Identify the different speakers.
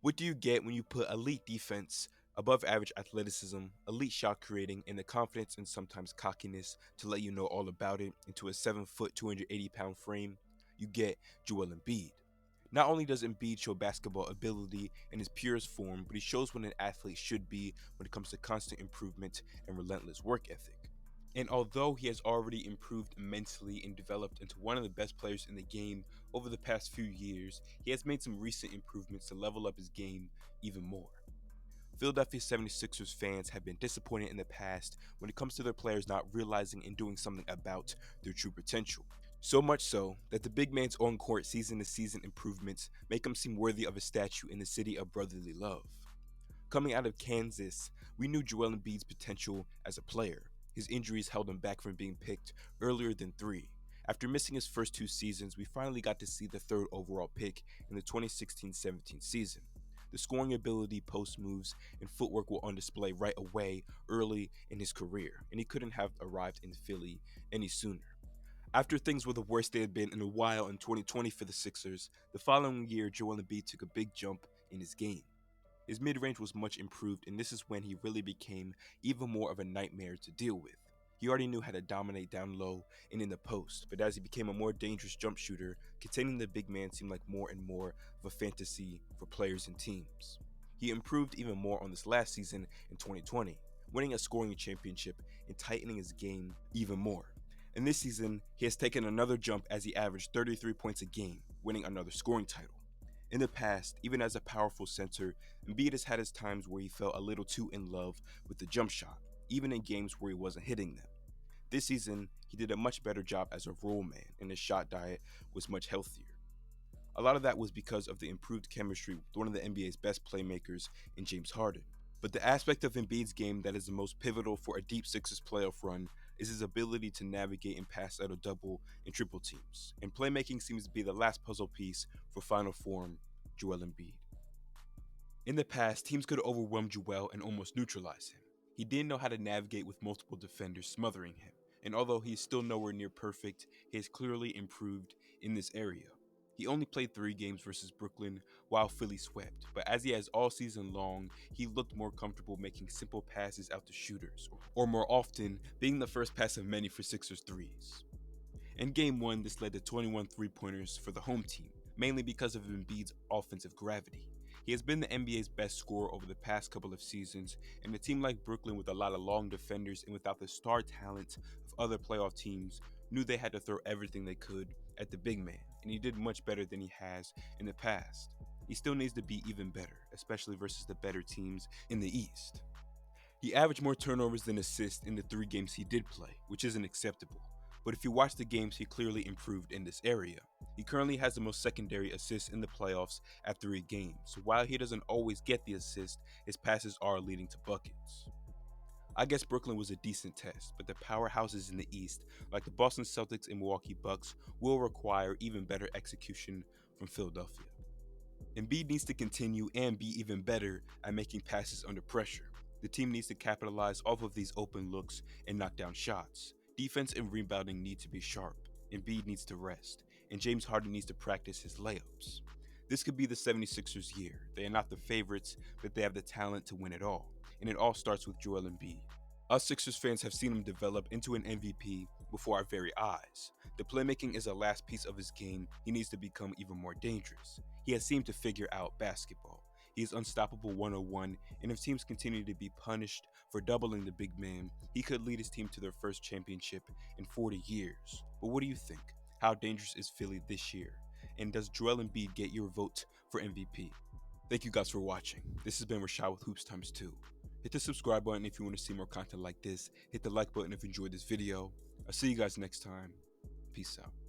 Speaker 1: What do you get when you put elite defense, above average athleticism, elite shot creating, and the confidence and sometimes cockiness to let you know all about it into a 7 foot, 280-pound frame? You get Joel Embiid. Not only does Embiid show basketball ability in his purest form, but he shows what an athlete should be when it comes to constant improvement and relentless work ethic. And although he has already improved immensely and developed into one of the best players in the game over the past few years, he has made some recent improvements to level up his game even more. Philadelphia 76ers fans have been disappointed in the past when it comes to their players not realizing and doing something about their true potential. So much so that the big man's on court season to season improvements make him seem worthy of a statue in the city of brotherly love. Coming out of Kansas, we knew Joel Embiid's potential as a player. His injuries held him back from being picked earlier than 3. After missing his first 2 seasons, we finally got to see the third overall pick in the 2016-17 season. The scoring ability, post moves, and footwork were on display right away early in his career, and he couldn't have arrived in Philly any sooner. After things were the worst they had been in a while in 2020 for the Sixers, the following year Joel Embiid took a big jump in his game. His mid-range was much improved, and this is when he really became even more of a nightmare to deal with. He already knew how to dominate down low and in the post, but as he became a more dangerous jump shooter, containing the big man seemed like more and more of a fantasy for players and teams. He improved even more on this last season in 2020, winning a scoring championship and tightening his game even more. In this season, he has taken another jump as he averaged 33 points a game, winning another scoring title. In the past, even as a powerful center, Embiid has had his times where he felt a little too in love with the jump shot, even in games where he wasn't hitting them. This season, he did a much better job as a role man, and his shot diet was much healthier. A lot of that was because of the improved chemistry with one of the NBA's best playmakers in James Harden. But the aspect of Embiid's game that is the most pivotal for a deep Sixers playoff run is his ability to navigate and pass out of double and triple teams. And playmaking seems to be the last puzzle piece for final form Joel Embiid. In the past, teams could overwhelm Joel and almost neutralize him. He didn't know how to navigate with multiple defenders smothering him, and although he is still nowhere near perfect, he has clearly improved in this area. He only played 3 games versus Brooklyn while Philly swept, but as he has all season long, he looked more comfortable making simple passes out to shooters, or more often, being the first pass of many for Sixers threes. In Game 1, this led to 21 three-pointers for the home team, mainly because of Embiid's offensive gravity. He has been the NBA's best scorer over the past couple of seasons, and a team like Brooklyn with a lot of long defenders and without the star talent of other playoff teams knew they had to throw everything they could at the big man, and he did much better than he has in the past. He still needs to be even better, especially versus the better teams in the East. He averaged more turnovers than assists in the 3 games he did play, which isn't acceptable. But if you watch the games, he clearly improved in this area. He currently has the most secondary assists in the playoffs at 3 games, so while he doesn't always get the assist, his passes are leading to buckets. I guess Brooklyn was a decent test, but the powerhouses in the East, like the Boston Celtics and Milwaukee Bucks, will require even better execution from Philadelphia. Embiid needs to continue and be even better at making passes under pressure. The team needs to capitalize off of these open looks and knock down shots. Defense and rebounding need to be sharp. Embiid needs to rest, and James Harden needs to practice his layups. This could be the 76ers' year. They are not the favorites, but they have the talent to win it all, and it all starts with Joel Embiid. Us Sixers fans have seen him develop into an MVP before our very eyes. The playmaking is the last piece of his game. He needs to become even more dangerous. He has seemed to figure out basketball. He is unstoppable 101, and if teams continue to be punished for doubling the big man, he could lead his team to their first championship in 40 years. But what do you think? How dangerous is Philly this year? And does Joel Embiid get your vote for MVP? Thank you guys for watching. This has been Rxkz with Hoops Times 2. Hit the subscribe button if you want to see more content like this. Hit the like button if you enjoyed this video. I'll see you guys next time. Peace out.